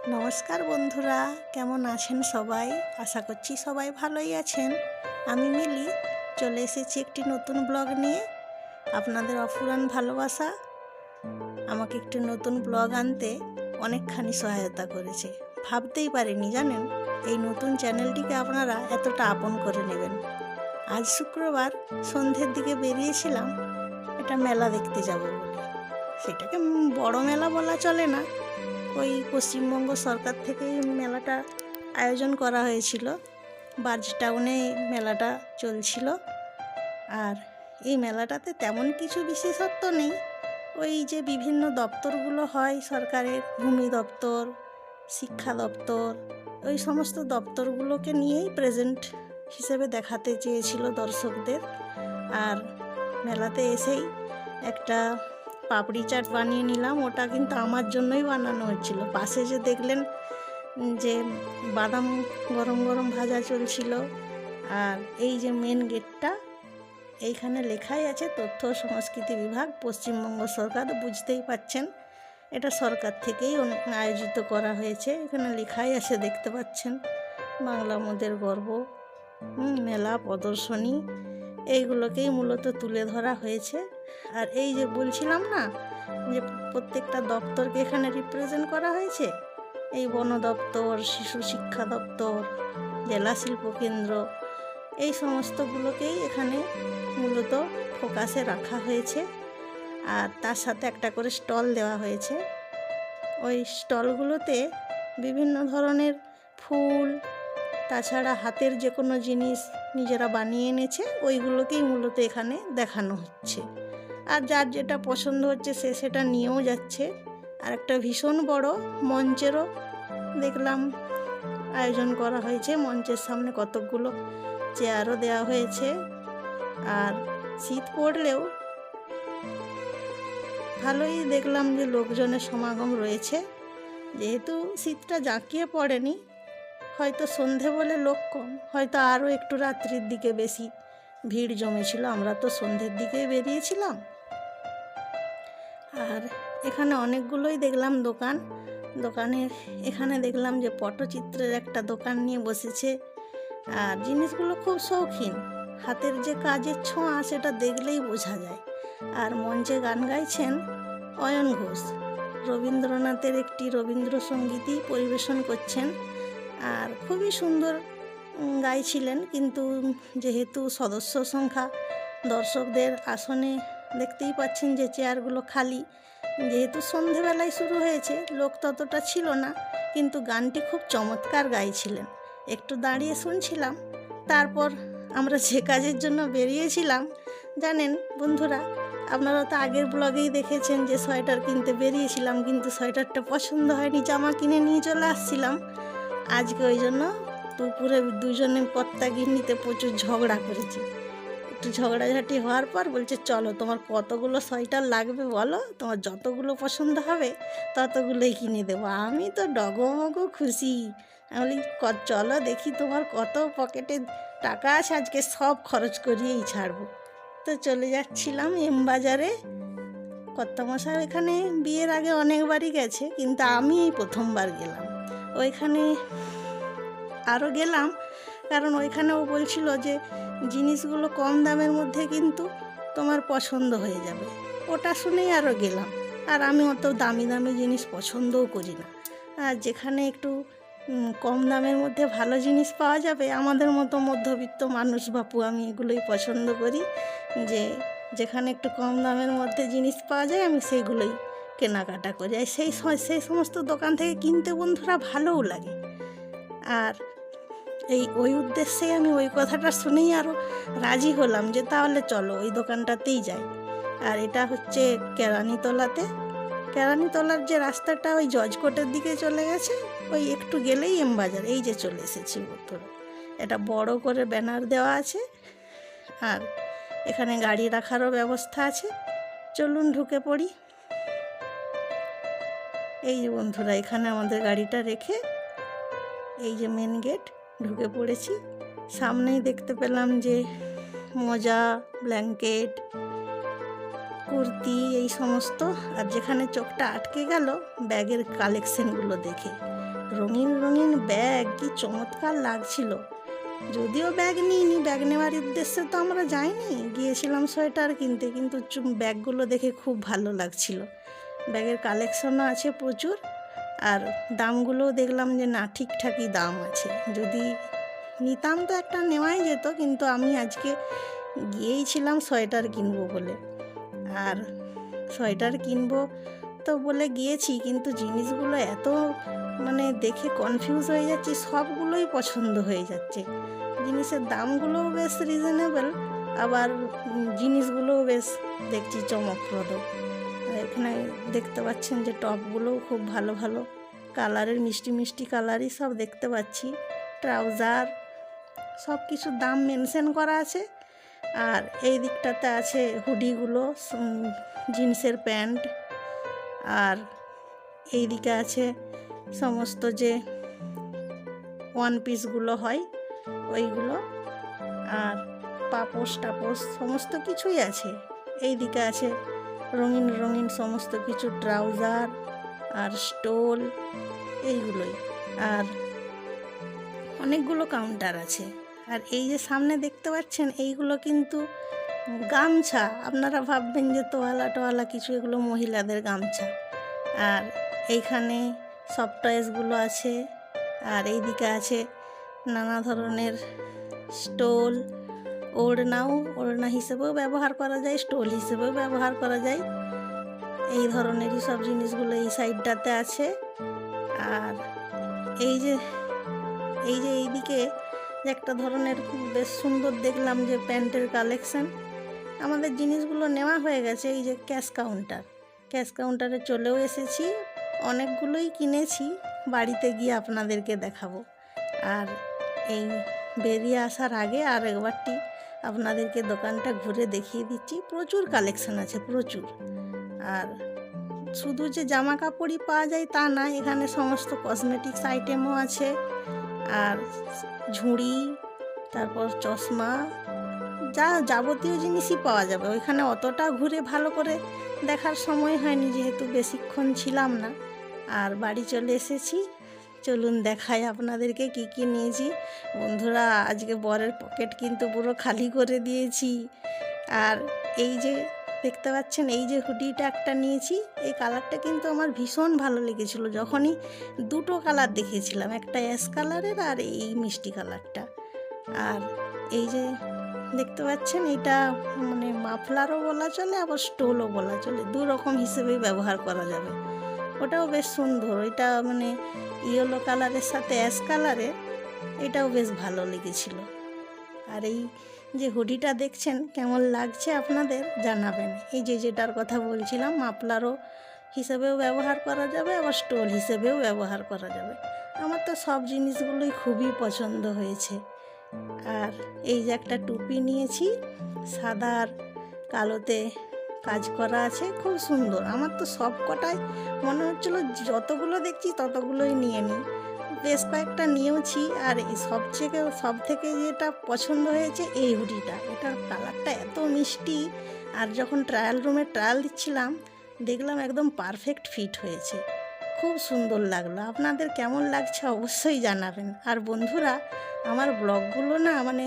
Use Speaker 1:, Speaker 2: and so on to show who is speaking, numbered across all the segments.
Speaker 1: নমস্কার বন্ধুরা, কেমন আছেন সবাই? আশা করছি সবাই ভালোই আছেন। আমি মিলি চলে এসেছি একটি নতুন ব্লগ নিয়ে। আপনাদের অফুরান ভালোবাসা আমাকে একটি নতুন ব্লগ আনতে অনেকখানি সহায়তা করেছে। ভাবতেই পারিনি জানেন, এই নতুন চ্যানেলটিকে আপনারা এতটা আপন করে নেবেন। আজ শুক্রবার সন্ধ্যের দিকে বেরিয়েছিলাম এটা মেলা দেখতে যাব বলে। সেটাকে বড় মেলা বলা চলে না, ওই পশ্চিমবঙ্গ সরকার থেকে মেলাটা আয়োজন করা হয়েছিল। বার্জ টাউনে মেলাটা চলছিল। আর এই মেলাটাতে তেমন কিছু বিশেষত্ব নেই। ওই যে বিভিন্ন দপ্তরগুলো হয় সরকারের, ভূমি দপ্তর, শিক্ষা দপ্তর, ওই সমস্ত দপ্তরগুলোকে নিয়েই প্রেজেন্ট হিসেবে দেখাতে চেয়েছিল দর্শকদের। আর মেলাতে এসেই একটা পাপড়ি চাট বানিয়ে নিলাম। ওটা কিন্তু আমার জন্যই বানানো হচ্ছিল। পাশে যে দেখলেন যে বাদাম গরম গরম ভাজা চলছিল। আর এই যে মেন গেটটা, এইখানে লেখাই আছে তথ্য ও সংস্কৃতি বিভাগ, পশ্চিমবঙ্গ সরকার। বুঝতেই পাচ্ছেন এটা সরকার থেকেই আয়োজিত করা হয়েছে। এখানে লেখাই আছে, দেখতে পাচ্ছেন, বাংলা মোদের গর্ব, মেলা প্রদর্শনী, এইগুলোকেই মূলত তুলে ধরা হয়েছে। আর এই যে বলছিলাম না যে প্রত্যেকটা দপ্তরকে এখানে রিপ্রেজেন্ট করা হয়েছে, এই বন দপ্তর, শিশু শিক্ষা দপ্তর, জেলা শিল্প কেন্দ্র, এই সমস্তগুলোকেই এখানে মূলত ফোকাসে রাখা হয়েছে। আর তার সাথে একটা করে স্টল দেওয়া হয়েছে। ওই স্টলগুলোতে বিভিন্ন ধরনের ফুল, তাছাড়া হাতের যে কোনো জিনিস নিজেরা বানিয়ে এনেছে, ওইগুলোকেই মূলত এখানে দেখানো হচ্ছে। আর যার যেটা পছন্দ হচ্ছে সে সেটা নিয়েও যাচ্ছে। আর একটা ভীষণ বড় মঞ্চেরও দেখলাম আয়োজন করা হয়েছে। মঞ্চের সামনে কতকগুলো চেয়ারও দেওয়া হয়েছে। আর শীত পড়লেও ভালোই দেখলাম যে লোকজনের সমাগম রয়েছে। যেহেতু শীতটা জাঁকিয়ে পড়েনি, হয়তো সন্ধে বলে লোক কম, হয়তো আরও একটু রাত্রির দিকে বেশি ভিড় জমেছিল। আমরা তো সন্ধ্যের দিকেই বেরিয়েছিলাম। আর এখানে অনেকগুলোই দেখলাম দোকানের এখানে দেখলাম যে পটচিত্রের একটা দোকান নিয়ে বসেছে। আর জিনিসগুলো খুব শৌখিন, হাতের যে কাজের ছোঁয়া সেটা দেখলেই বোঝা যায়। আর মঞ্চে গান গাইছেন অয়ন ঘোষ, রবীন্দ্রনাথের একটি রবীন্দ্রসঙ্গীতই পরিবেশন করছেন। আর খুবই সুন্দর গাইছিলেন। কিন্তু যেহেতু সদস্য সংখ্যা দর্শকদের আসনে দেখতেই পাচ্ছেন যে চেয়ারগুলো খালি, যেহেতু সন্ধেবেলায় শুরু হয়েছে, লোক ততটা ছিল না। কিন্তু গানটি খুব চমৎকার গাইছিলেন। একটু দাঁড়িয়ে শুনছিলাম। তারপর আমরা যে কাজের জন্য বেরিয়েছিলাম, জানেন বন্ধুরা, আপনারা তো আগের ব্লগেই দেখেছেন যে সোয়েটার কিনতে বেরিয়েছিলাম, কিন্তু সোয়েটারটা পছন্দ হয়নি, জামা কিনে নিয়ে চলে আসছিলাম। আজকে ওই জন্য দুপুরে দুজনে কর্তা গিন্নিতে প্রচুর ঝগড়া করেছি। একটু ঝগড়াঝাটি হওয়ার পর বলছে, চলো তোমার কতগুলো সোয়েটার লাগবে বলো, তোমার যতগুলো পছন্দ হবে ততগুলোই কিনে দেবো। আমি তো ডগমগ খুশি। আমি বলি, চলো দেখি তোমার কত পকেটে টাকা আছে, আজকে সব খরচ করিয়েই ছাড়বো। তো চলে যাচ্ছিলাম এম বাজারে। কর্তামশাই এখানে বিয়ের আগে অনেকবারই গেছে, কিন্তু আমি এই প্রথমবার গেলাম। ওইখানে আরও গেলাম, কারণ ওইখানে ও বলছিল যে জিনিসগুলো কম দামের মধ্যে কিন্তু তোমার পছন্দ হয়ে যাবে। ওটা শুনেই আরও গেলাম। আর আমি অত দামি দামি জিনিস পছন্দও করি না। আর যেখানে একটু কম দামের মধ্যে ভালো জিনিস পাওয়া যাবে, আমাদের মতো মধ্যবিত্ত মানুষ বাপু, আমি এগুলোই পছন্দ করি। যে যেখানে একটু কম দামের মধ্যে জিনিস পাওয়া যায় আমি সেইগুলোই কেনাকাটা করি। আর সেই সমস্ত দোকান থেকে কিনতে বন্ধুরা ভালোও লাগে। আর ওই উদ্দেশ্যে আমি ওই কথাটা শুনেই আরও রাজি হলাম যে তাহলে চলো ওই দোকানটাতেই যাই। আর এটা হচ্ছে কেরানিতলার যে রাস্তাটা ওই জজকোটের দিকে চলে গেছে, ওই একটু গেলেই এম বাজার। এই যে চলে এসেছি বন্ধুরা, এটা বড় করে ব্যানার দেওয়া আছে। আর এখানে গাড়ি রাখারও ব্যবস্থা আছে। চলুন ঢুকে পড়ি। এই যে বন্ধুরা, এখানে আমাদের গাড়িটা রেখে এই যে মেন গেট, ঢুকে পড়েছি। সামনেই দেখতে পেলাম যে মোজা, ব্ল্যাঙ্কেট, কুর্তি, এই সমস্ত। আর যেখানে চোখটা আটকে গেল ব্যাগের কালেকশনগুলো দেখে, রঙিন রঙিন ব্যাগ, কি চমৎকার লাগছিল। যদিও ব্যাগ নিইনি, ব্যাগ নেওয়ার উদ্দেশ্যে তো আমরা যাইনি, গিয়েছিলাম সোয়েটার কিনতে, কিন্তু ব্যাগগুলো দেখে খুব ভালো লাগছিল। ব্যাগের কালেকশনও আছে প্রচুর, আর দামগুলোও দেখলাম যে না, ঠিকঠাকই দাম আছে। যদি নিতাম তো একটা নেওয়াই যেত, কিন্তু আমি আজকে গিয়েইছিলাম সোয়েটার কিনবো বলে। আর সোয়েটার কিনবো তো বলে গিয়েছি, কিন্তু জিনিসগুলো এত মানে দেখে কনফিউজ হয়ে যাচ্ছি, সবগুলোই পছন্দ হয়ে যাচ্ছে। জিনিসের দামগুলোও বেশ রিজনেবল, আবার জিনিসগুলোও বেশ দেখছি চমকপ্রদ। এখানে দেখতে পাচ্ছেন যে টপগুলোও খুব ভালো ভালো কালারের, মিষ্টি মিষ্টি কালারই সব দেখতে পাচ্ছি। ট্রাউজার, সব কিছুর দাম মেনশন করা আছে। আর এই দিকটাতে আছে হুডিগুলো, জিন্সের প্যান্ট, আর এই দিকে আছে সমস্ত যে ওয়ান পিসগুলো হয় ওইগুলো, আর পাপোশ টাপোশ সমস্ত কিছুই আছে। এই দিকে আছে রঙিন রঙিন সমস্ত কিছু ট্রাউজার আর স্টোল, এইগুলোই। আর অনেকগুলো কাউন্টার আছে। আর এই যে সামনে দেখতে পাচ্ছেন, এইগুলো কিন্তু গামছা। আপনারা ভাববেন যে তোয়ালা টোয়ালা কিছু, এগুলো মহিলাদের গামছা। আর এইখানে সব টয়েসগুলো আছে। আর এইদিকে আছে নানা ধরনের স্টোল, ওড়না হিসেবেও ব্যবহার করা যায়, স্টোল হিসেবেও ব্যবহার করা যায়। এই ধরনেরই সব জিনিসগুলো এই সাইডটাতে আছে। আর এই যে এইদিকে একটা ধরনের বেশ সুন্দর দেখলাম যে প্যান্টের কালেকশন। আমাদের জিনিসগুলো নেওয়া হয়ে গেছে। এই যে ক্যাশ কাউন্টারে চলেও এসেছি, অনেকগুলোই কিনেছি, বাড়িতে গিয়ে আপনাদেরকে দেখাবো। আর এই বেরিয়ে আসার আগে আর একবারটি আপনাদেরকে দোকানটা ঘুরে দেখিয়ে দিচ্ছি। প্রচুর কালেকশন আছে, প্রচুর। আর শুধু যে জামা কাপড়ই পাওয়া যায় তা না, এখানে সমস্ত কসমেটিক্স আইটেমও আছে। আর ঝুড়ি, তারপর চশমা, যা যাবতীয় জিনিসই পাওয়া যাবে। ওইখানে অতটা ঘুরে ভালো করে দেখার সময় হয়নি, যেহেতু বেশিক্ষণ ছিলাম না। আর বাড়ি চলে এসেছি, চলুন দেখাই আপনাদেরকে কি কি নিয়েছি। বন্ধুরা, আজকে বরের পকেট কিন্তু পুরো খালি করে দিয়েছি। আর এই যে দেখতে পাচ্ছেন, এই যে হুডিটা একটা নিয়েছি, এই কালারটা কিন্তু আমার ভীষণ ভালো লেগেছিল। যখনই দুটো কালার দেখেছিলাম, একটা অ্যাশ কালারের আর এই মিষ্টি কালারটা। আর এই যে দেখতে পাচ্ছেন, এটা মানে মাফলারও বলা চলে, আবার স্টোলও বলা চলে, দু রকম হিসেবেই ব্যবহার করা যাবে। ওটাও বেশ সুন্দর, এটা মানে ইয়েলো কালারের সাথে অ্যাশ কালারের, এটাও বেশ ভালো লেগেছিল। আর এই যে হুডিটা দেখছেন, কেমন লাগছে আপনাদের জানাবেন। এই যে যেটার কথা বলছিলাম, মাফলারও হিসেবেও ব্যবহার করা যাবে, আবার স্টোল হিসেবেও ব্যবহার করা যাবে। আমার তো সব জিনিসগুলোই খুবই পছন্দ হয়েছে। আর এই যে একটা টুপি নিয়েছি, সাদা আর কালোতে কাজ করা আছে, খুব সুন্দর। আমার তো সব কটাই মনে হচ্ছিলো যতগুলো দেখছি ততগুলোই নিয়ে নিই। বেশ কয়েকটা নিয়েওছি। আর এই সব থেকে যেটা পছন্দ হয়েছে এই হুডিটা, এটার কালারটা এত মিষ্টি। আর যখন ট্রায়াল রুমে ট্রায়াল দিচ্ছিলাম, দেখলাম একদম পারফেক্ট ফিট হয়েছে, খুব সুন্দর লাগলো। আপনাদের কেমন লাগছে অবশ্যই জানাবেন। আর বন্ধুরা, আমার ব্লগগুলো না মানে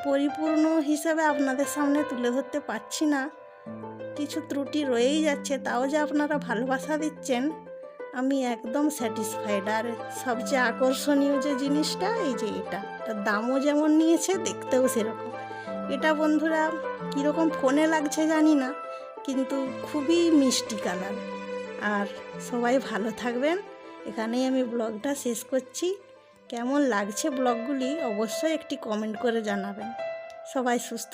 Speaker 1: পরিপূর্ণ হিসাবে আপনাদের সামনে তুলে ধরতে পারছি না, কিছু ত্রুটি রয়েই যাচ্ছে। তাও যে আপনারা ভালোবাসা দিচ্ছেন, আমি একদম স্যাটিসফাইড। আর সবচেয়ে আকর্ষণীয় যে জিনিসটা, এই যে এটার দামও যেমন নিয়েছে, দেখতেও সেরকম। এটা বন্ধুরা কীরকম ফোনে লাগছে জানি না, কিন্তু খুবই মিষ্টি কালার। আর সবাই ভালো থাকবেন। এখানেই আমি ব্লগটা শেষ করছি। কেমন লাগছে ব্লগগুলি অবশ্যই একটি কমেন্ট করে জানাবেন। সবাই সুস্থ